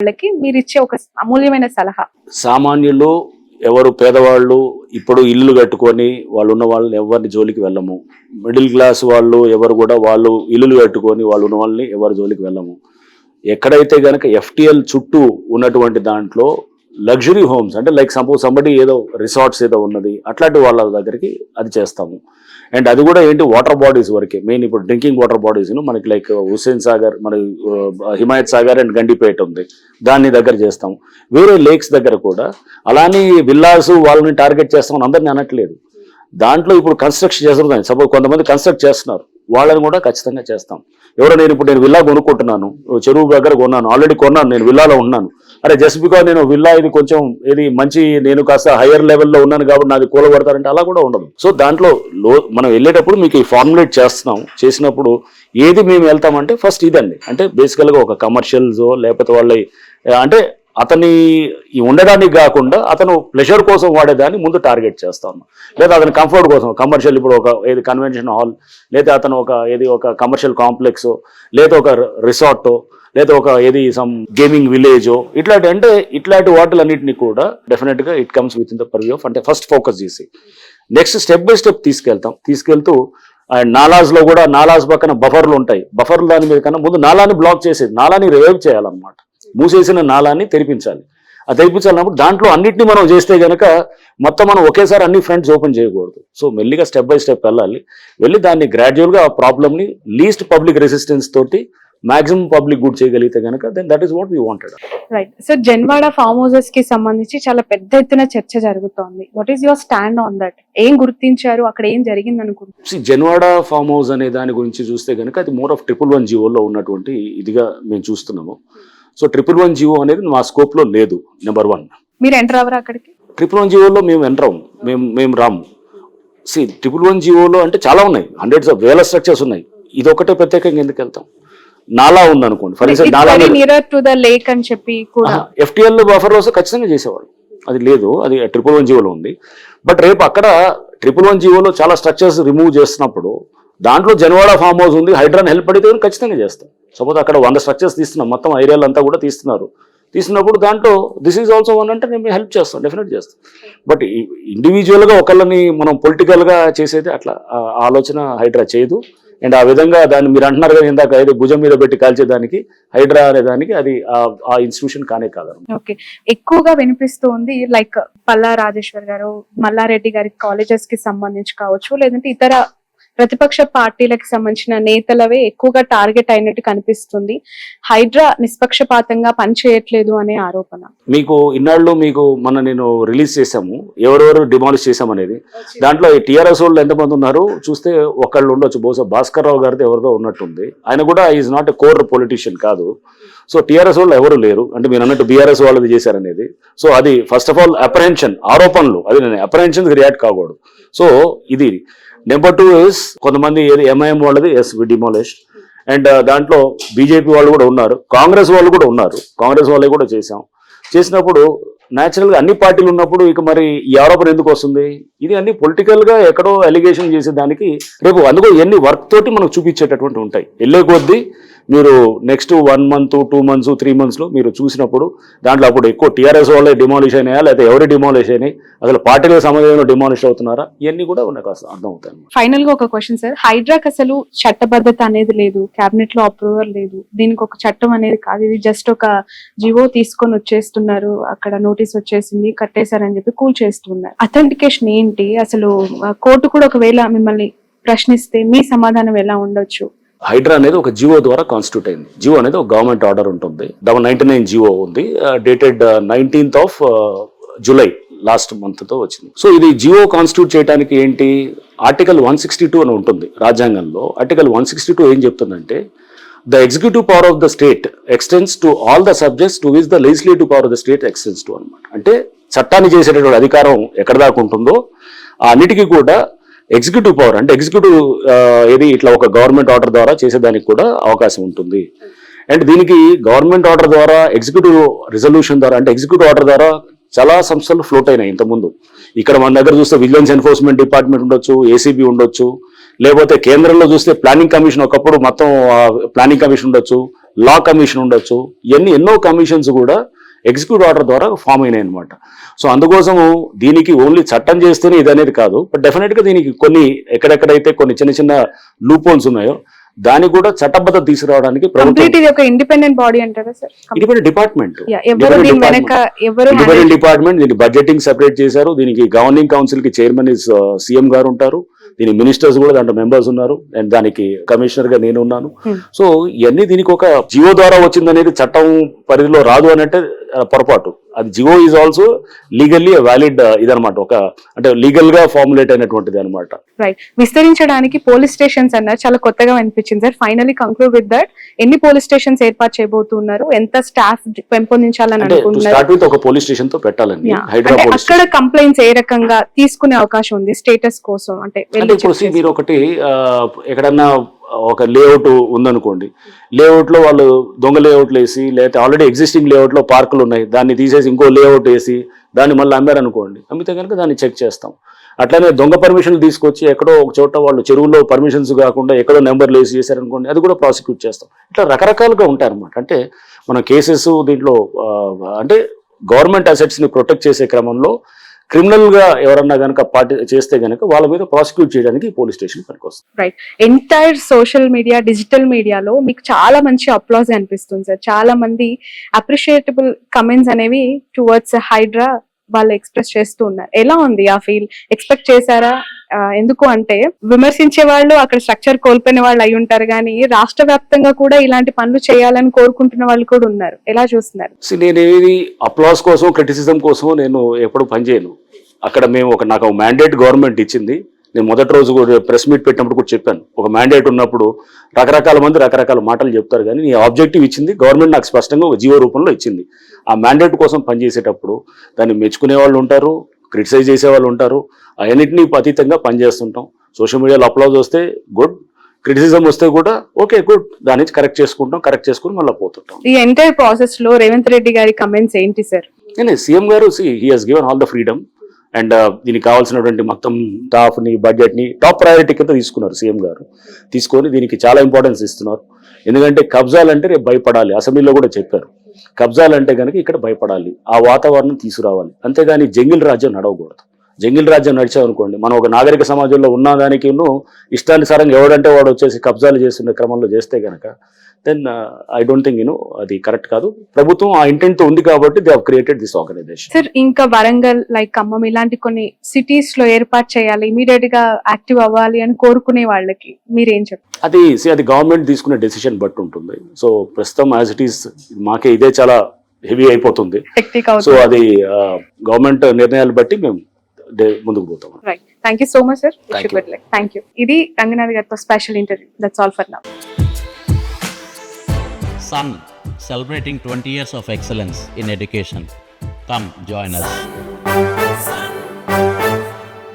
వాళ్ళకి మీరు ఇచ్చే ఒక అమూల్యమైన సలహా? సామాన్యులు ఎవరు పేదవాళ్ళు ఇప్పుడు ఇల్లు కట్టుకొని వాళ్ళు ఉన్న వాళ్ళని ఎవరిని జోలికి వెళ్ళము. మిడిల్ క్లాస్ వాళ్ళు ఎవరు కూడా వాళ్ళు ఇల్లులు కట్టుకొని వాళ్ళు ఉన్న వాళ్ళని ఎవరి జోలికి వెళ్ళము. ఎక్కడైతే కనుక ఎఫ్టిఎల్ చుట్టూ ఉన్నటువంటి దాంట్లో లగ్జరీ హోమ్స్ అంటే లైక్ సపోజ్ సంబడి ఏదో రిసార్ట్స్ ఏదో ఉన్నది అట్లాంటి వాళ్ళ దగ్గరికి అది చేస్తాము. అండ్ అది కూడా ఏంటి వాటర్ బాడీస్ వరకే మెయిన్. ఇప్పుడు డ్రింకింగ్ వాటర్ బాడీస్ మనకి లైక్ హుస్సేన్ సాగర్, మన హిమాయత్ సాగర్ అండ్ గండిపేట ఉంది, దాన్ని దగ్గర చేస్తాము. వేరే లేక్స్ దగ్గర కూడా అలానే విల్లాస్ వాళ్ళని టార్గెట్ చేస్తామని అందరినీ అనట్లేదు. దాంట్లో ఇప్పుడు కన్స్ట్రక్షన్ చేస్తున్నారు. సపోజ్ కొంతమంది కన్స్ట్రక్ట్ చేస్తున్నారు, వాళ్ళని కూడా ఖచ్చితంగా చేస్తాం. ఎవరో నేను విల్లా కొనుక్కుంటున్నాను, చెరువు దగ్గర కొన్నాను, ఆల్రెడీ కొన్నాను, నేను విల్లాలో ఉన్నాను, అరే జస్ట్ బికాజ్ నేను విల్లా ఇది కొంచెం ఇది మంచి నేను కాస్త హైయర్ లెవెల్లో ఉన్నాను కాబట్టి నాది కూలగొడతారంటే అలా కూడా ఉండదు. సో దాంట్లో మనం వెళ్ళేటప్పుడు మీకు ఈ ఫార్ములేట్ చేసినప్పుడు ఏది మేము వెళ్తామంటే ఫస్ట్ ఇదండి. అంటే బేసికల్గా ఒక కమర్షియల్స్ లేకపోతే వాళ్ళ అంటే అతని ఉండడానికి కాకుండా అతను ప్లెజర్ కోసం వాడేదాన్ని ముందు టార్గెట్ చేస్తాను. లేదా అతని కంఫర్ట్ కోసం కమర్షియల్, ఇప్పుడు ఒక ఏది కన్వెన్షన్ హాల్, లేదా అతను ఒక కమర్షియల్ కాంప్లెక్స్, లేదా ఒక రిసార్ట్, లేదా ఒక సమ్ గేమింగ్ విలేజో, ఇట్లాంటి వాటిలన్నింటినీ కూడా డెఫినెట్ గా it comes with in the purview of అంటే ఫస్ట్ ఫోకస్ చేసి నెక్స్ట్ స్టెప్ బై స్టెప్ తీసుకెళ్తూ అండ్ నాలాస్ లో కూడా నాలాస్ పక్కన బఫర్లు ఉంటాయి. బఫర్లు దాని మీద కన్నా ముందు నాలాని బ్లాక్ చేసేది, నాలాని రివైవ్ చేయాలన్నమాట. మూసేసిన నాలాన్ని తెరిపించాలి. అది తెరిపించాలన్నప్పుడు దాంట్లో అన్నింటినీ మనం చేస్తే గనక మొత్తం మనం ఒకేసారి అన్ని ఫ్రంట్స్ ఓపెన్ చేయకూడదు. సో మెల్లిగా స్టెప్ బై స్టెప్ వెళ్ళి దాన్ని గ్రాడ్యువల్గా ఆ ప్రాబ్లమ్ని లీస్ట్ పబ్లిక్ రెసిస్టెన్స్ తోటి మాక్సిమం పబ్లిక్ గుడ్ చేయగలిగితే కనుక then that is what we wanted. Right sir, Janwada farm houses కి సంబంధించి చాలా పెద్ద ఎత్తున చర్చ జరుగుతోంది. What is your stand on that? ఏం గుర్తించారు, అక్కడ ఏం జరిగింది అనుకుంటున్నారు? జన్వాడ ఫార్మ్ హౌస్ అనే దాని గురించి చూస్తే కనుక అది మోర్ ఆఫ్ 111 జీవోలో ఉన్నటువంటి ఇదిగా మేము చూస్తున్నాము. సో 111 జీవో అనేది మా స్కోప్ లో లేదు. నెంబర్ 1, మీరు ఎంటర్ అవ్వరా అక్కడికి? 111 జీవోలో మేము ఎంటర్ అవ్వము, మేము రాము. 111 జీవోలో అంటే చాలా ఉన్నాయి, హండ్రెడ్స్ ఆఫ్ వేల స్ట్రక్చర్స్ ఉన్నాయి. ఇది ఒకటే ప్రత్యేకంగా ఎందుకు వెళ్తాం? నాలా ఉంది అనుకోండి, ఫర్ ఎగ్జాంపుల్ ఎఫ్టిఎల్ బఫర్ లో ఖచ్చితంగా చేసేవాళ్ళు, అది లేదు, అది 111 జీవోలో ఉంది. బట్ రేపు అక్కడ 111 జీవోలో చాలా స్ట్రక్చర్స్ రిమూవ్ చేస్తున్నప్పుడు దాంట్లో జన్వాడ ఫార్మ్ హౌస్ ఉంది, హైడ్రాన్ హెల్ప్ అడిగితే ఖచ్చితంగా చేస్తాం. సపోజ్ అక్కడ 100 స్ట్రక్చర్స్ తీస్తున్నాం, మొత్తం ఏరియాలు అంతా కూడా తీస్తున్నప్పుడు దాంట్లో దిస్ ఈజ్ ఆల్సో వన్ అంటే నేను హెల్ప్ చేస్తాం, డెఫినెట్ చేస్తాం. బట్ ఇండివిజువల్గా ఒకళ్ళని మనం పొలిటికల్గా చేసేది అట్లా ఆలోచన హైడ్రా చేయదు. అండ్ ఆ విధంగా దాన్ని మీరు అంటున్నారు కదా ఇందాక ఏదో భుజం మీద పెట్టి కాల్చేదానికి హైడ్రా అనే దానికి అది ఆ ఇన్స్టిట్యూషన్ కానే కాదు. ఓకే, ఎక్కువగా వినిపిస్తూ ఉంది లైక్ పల్లా రాజేశ్వర్ గారు, మల్లారెడ్డి గారి కాలేజెస్ కి సంబంధించి కావచ్చు, లేదంటే ఇతర ప్రతిపక్ష పార్టీలకు సంబంధించిన నేతలవే ఎక్కువగా టార్గెట్ అయినట్టు కనిపిస్తుంది. హైడ్రా నిష్పక్షపాతంగా పనిచేయట్లేదు అనే ఆరోపణ. మీకు ఇన్నాళ్ళు నేను రిలీజ్ చేశాము ఎవరెవరు డిమాలిష్ చేశామనేది. దాంట్లో టీఆర్ఎస్ వాళ్ళు ఎంతమంది ఉన్నారు చూస్తే ఒకళ్ళు ఉండొచ్చు, బహుశా భాస్కర్ రావు గారితో ఎవరిదో ఉన్నట్టుంది. ఆయన కూడా is not a core politician కాదు. సో టీఆర్ఎస్ వాళ్ళు ఎవరు లేరు అంటే మీరు అన్నట్టు బీఆర్ఎస్ వాళ్ళది చేశారనేది. సో అది ఫస్ట్ ఆఫ్ ఆల్ అప్రహెన్షన్, ఆరోపణలు, అది నేను అప్రహెన్షన్ రియాక్ట్ కాకూడదు. సో ఇది నెంబర్ 2 ఇస్ కొంతమంది ఎంఐఎం వాళ్ళది ఎస్ వి డిమాలిష్. అండ్ దాంట్లో బీజేపీ వాళ్ళు కూడా ఉన్నారు, కాంగ్రెస్ వాళ్ళు కూడా ఉన్నారు, కాంగ్రెస్ వాళ్ళే కూడా చేసినప్పుడు న్యాచురల్గా అన్ని పార్టీలు ఉన్నప్పుడు ఇక మరి ఈ ఆరోపణ ఎందుకు వస్తుంది? ఇది అన్ని పొలిటికల్గా ఎక్కడో అలిగేషన్ చేసేదానికి రేపు అందుకో ఎన్ని వర్క్ తోటి మనకు చూపించేటటువంటి ఉంటాయి. వెళ్ళే కొద్దీ మీరు నెక్స్ట్ 1 month 2 months 3 months మీరు చూసినప్పుడు దాంట్లో అప్పుడు ఎక్కువ టీఆర్ఎస్ వాళ్ళే డిమాలిష్ అయినాయా లేదా ఎవరు డిమాలిష్ అయినాయి, అసలు పార్టీలకు సంబంధించిన డిమాలిష్ అవుతున్నారా, ఇవన్నీ కూడా నాకు అర్థం అవుతాయి. ఫైనల్ గా ఒక క్వశ్చన్ సార్, హైడ్రాక్ అసలు చట్టబద్ధత అనేది లేదు, కేబినెట్ లో అప్రూవల్ లేదు, దీనికి ఒక చట్టం అనేది కాదు, ఇది జస్ట్ ఒక జివో తీసుకొని వచ్చేస్తున్నారు, అక్కడ నోటీస్ వచ్చేసింది కట్టేశారని చెప్పి కూల్ చేస్తున్నారు. అథెంటికేషన్ ఏంటి అసలు? కోర్టు కూడా ఒకవేళ మిమ్మల్ని ప్రశ్నిస్తే మీ సమాధానం ఎలా ఉండొచ్చు? హైడ్రా అనేది ఒక జివో ద్వారా కాన్స్టిట్యూట్ అయింది. జివో అనేది ఒక గవర్నమెంట్ ఆర్డర్ ఉంటుంది, 99 జివో ఉంది, dated 19th July last month తో వచ్చింది. సో ఇది జివో కాన్స్టిట్యూట్ చేయడానికి ఏంటి, ఆర్టికల్ 162 అని ఉంటుంది రాజ్యాంగంలో. ఆర్టికల్ 162 ఏం చెప్తుందంటే the executive power of the state extends to all the subjects to which the legislative power of the state extends to అనమాట. అంటే చట్టాన్ని చేసేటటువంటి అధికారం ఎక్కడ దాకా ఉంటుందో అన్నిటికీ కూడా ఎగ్జిక్యూటివ్ పవర్ అంటే ఎగ్జిక్యూటివ్ ఏది ఇట్లా ఒక గవర్నమెంట్ ఆర్డర్ ద్వారా చేసేదానికి కూడా అవకాశం ఉంటుంది. అండ్ దీనికి గవర్నమెంట్ ఆర్డర్ ద్వారా ఎగ్జిక్యూటివ్ రిజల్యూషన్ ద్వారా అంటే ఎగ్జిక్యూటివ్ ఆర్డర్ ద్వారా చాలా సంస్థలు ఫ్లోట్ అయినాయి ఇంతకుముందు. ఇక్కడ మన దగ్గర చూస్తే విజిలెన్స్ ఎన్ఫోర్స్మెంట్ డిపార్ట్మెంట్ ఉండొచ్చు, ఏసీబీ ఉండొచ్చు, లేకపోతే కేంద్రంలో చూస్తే ప్లానింగ్ కమిషన్, ఒకప్పుడు మొత్తం ప్లానింగ్ కమిషన్ ఉండొచ్చు, లా కమిషన్ ఉండొచ్చు, ఇవన్నీ ఎన్నో కమిషన్స్ కూడా ఎగ్జిక్యూటివ్ ఆర్డర్ ద్వారా ఫామ్ అయినాయి అనమాట. సో అందుకోసము దీనికి ఓన్లీ చట్టం చేస్తేనే ఇది అనేది కాదు, బట్ డెఫినెట్గా దీనికి కొన్ని ఎక్కడెక్కడైతే కొన్ని చిన్న చిన్న లూప్ హోల్స్ ఉన్నాయో దానికి కూడా చట్టబద్ధత తీసుకురావడానికి కంప్లీట్ ఇది ఒక ఇండిపెండెంట్ బాడీ అంటారా సార్? ఇండిపెండెంట్ డిపార్ట్మెంట్, ఎవరు దీని వెనక ఎవరు ఇండిపెండెంట్ డిపార్ట్మెంట్. దీనికి బడ్జెటింగ్ సెపరేట్ చేశారు, దీనికి గవర్నింగ్ కౌన్సిల్ కి చైర్మన్ సీఎం గారు ఉంటారు, దీని మినిస్టర్స్ కూడా దాంట్లో మెంబర్స్ ఉన్నారు, అండ్ దానికి కమిషనర్ గా నేను ఉన్నాను. సో ఇవన్నీ దీనికి ఒక జియో ద్వారా వచ్చిందనేది చట్టం పరిధిలో రాదు అనంటే పొరపాటు. అది GO is also legally valid ఇదనమాట, ఒక అంటే లీగల్ గా ఫార్ములేట్ అయినటువంటిది అనమాట. రైట్. విస్తరించడానికి పోలీస్ స్టేషన్స్ అన్నారు, చాలా కొత్తగా అనిపించింది sir. Finally conclude with that, ఎన్ని పోలీస్ స్టేషన్స్ ఏర్పాటు చేయబోతున్నారు, ఎంత స్టాఫ్ పెంపొందించాలని అనుకుంటున్నారు? స్టార్ట్ విత్ ఒక పోలీస్ స్టేషన్ తో పెట్టాలండి హైదరాబాద్. అక్కడ కంప్లైంట్స్ ఏ రకంగా తీసుకునే అవకాశం ఉంది స్టేటస్ కోసం? అంటే ఇప్పుడు మీరు ఒకటి ఎక్కడన్నా ఒక లేఅవుట్ ఉందనుకోండి, లేఅవుట్ లో వాళ్ళు దొంగ లేఅవుట్లు వేసి, లేకపోతే ఆల్రెడీ ఎగ్జిస్టింగ్ లేఅవుట్ లో పార్కులు ఉన్నాయి దాన్ని తీసేసి ఇంకో లేఅవుట్ వేసి దాన్ని మళ్ళీ అమ్మారనుకోండి, అమ్మితే కనుక దాన్ని చెక్ చేస్తాం. అట్లానే దొంగ పర్మిషన్లు తీసుకొచ్చి ఎక్కడో ఒక చోట వాళ్ళు చెరువులో పర్మిషన్స్ కాకుండా ఎక్కడో నెంబర్లు వేసి చేశారనుకోండి, అది కూడా ప్రాసిక్యూట్ చేస్తాం. ఇట్లా రకరకాలుగా ఉంటాయి అనమాట. అంటే మన కేసెస్ దీంట్లో అంటే గవర్నమెంట్ అసెట్స్ ని ప్రొటెక్ట్ చేసే క్రమంలో క్రిమినల్ గా ఎవరన్నా కనుక చేస్తే గనక వాళ్ళ మీద ప్రాసిక్యూట్ చేయడానికి పోలీస్ స్టేషన్ పనికొస్తుంది. Right. Entire social media, digital మీడియాలో మీకు చాలా మంచి అప్లాజ్ అనిపిస్తుంది సార్. చాలా మంది అప్రిషియేటబుల్ కమెంట్స్ అనేవి టువర్డ్స్ హైడ్రా వాళ్ళు ఎక్స్ప్రెస్ చేస్తూ ఉన్నారు. ఎలా ఉంది ఆ ఫీల్? ఎక్స్పెక్ట్ చేశారా? ఎందుకు అంటే విమర్శించే వాళ్ళు అక్కడ స్ట్రక్చర్ కోల్పోయిన వాళ్ళు అయి ఉంటారు, కానీ రాష్ట్ర వ్యాప్తంగా కూడా ఇలాంటి పనులు చేయాలని కోరుకుంటున్న వాళ్ళు కూడా ఉన్నారు. ఎలా చూస్తున్నారు? నేను ఏది అప్లాస్ కోసం క్రిటిసిజం కోసం నేను ఎప్పుడు పనిచేయను. అక్కడ మేము నాకు మ్యాండేట్ గవర్నమెంట్ ఇచ్చింది. నేను మొదటి రోజు కూడా ప్రెస్ మీట్ పెట్టినప్పుడు కూడా చెప్పాను, ఒక మ్యాండేట్ ఉన్నప్పుడు రకరకాల మంది రకరకాల మాటలు చెప్తారు, కానీ నీ ఆబ్జెక్టివ్ ఇచ్చింది గవర్నమెంట్, నాకు స్పష్టంగా ఒక జీవో రూపంలో ఇచ్చింది. ఆ మ్యాండేట్ కోసం పనిచేసేటప్పుడు దాన్ని మెచ్చుకునే వాళ్ళు ఉంటారు, క్రిటిసైజ్ చేసే వాళ్ళు ఉంటారు, అవన్నింటినీ అతీతంగా పనిచేస్తుంటాం. సోషల్ మీడియాలో అప్లాజ్ వస్తే గుడ్, క్రిటిసిజం వస్తే కూడా ఓకే గుడ్, దాని నుంచి కరెక్ట్ చేసుకుని మళ్ళీ పోతుంటాం. ఈ ఎంటైర్ ప్రాసెస్ లో రేవంత్ రెడ్డి గారి కమెంట్స్ ఏంటి సార్? సీఎం గారు he has given all the freedom and దీనికి కావాల్సినటువంటి మొత్తం స్టాఫ్ని, బడ్జెట్ని టాప్ ప్రయారిటీ కింద తీసుకున్నారు సీఎం గారు. తీసుకొని దీనికి చాలా ఇంపార్టెన్స్ ఇస్తున్నారు. ఎందుకంటే కబ్జాలంటే రేపు భయపడాలి, అసెంబ్లీలో కూడా చెప్పారు. కబ్జాలంటే కనుక ఇక్కడ భయపడాలి, ఆ వాతావరణం తీసుకురావాలి. అంతేగాని జంగిల్ రాజ్యం నడవకూడదు. జంగిల్ రాజ్యం నడిచామనుకోండి, మనం ఒక నాగరిక సమాజంలో ఉన్నదానికి ఇష్టానుసారంగా ఎవడంటే వాడు వచ్చేసి కబ్జాలు చేస్తున్న క్రమంలో చేస్తే కనుక దెన్ ఐ డోంట్ థింక్ అది కరెక్ట్ కాదు. ప్రభుత్వం ఆ ఇంటెంట్ తో ఉంది కాబట్టి they have created this organisation. Sir, ఇంకా వరంగల్, లైక్ ఖమ్మం ఇలాంటి కొన్ని సిటీస్ లో ఏర్పాటు చేయాలి, ఇమీడియట్ గా యాక్టివ్ అవ్వాలి అని కోరుకునే వాళ్ళకి మీరేం చెప్తారు? అది గవర్నమెంట్ తీసుకునే డెసిషన్ బట్టి ఉంటుంది. సో ప్రస్తుతం యాజ్ ఇట్ ఈస్ మాకే ఇదే చాలా హెవీ అయిపోతుంది. సో అది గవర్నమెంట్ నిర్ణయాలు బట్టి మేము ముందుకు పోతాం. Right. Thank you so much sir. Thank you. ఇది రంగనాథ్ గారితో special interview. That's all for now. Sun, celebrating 20 years of excellence in education. Come join us.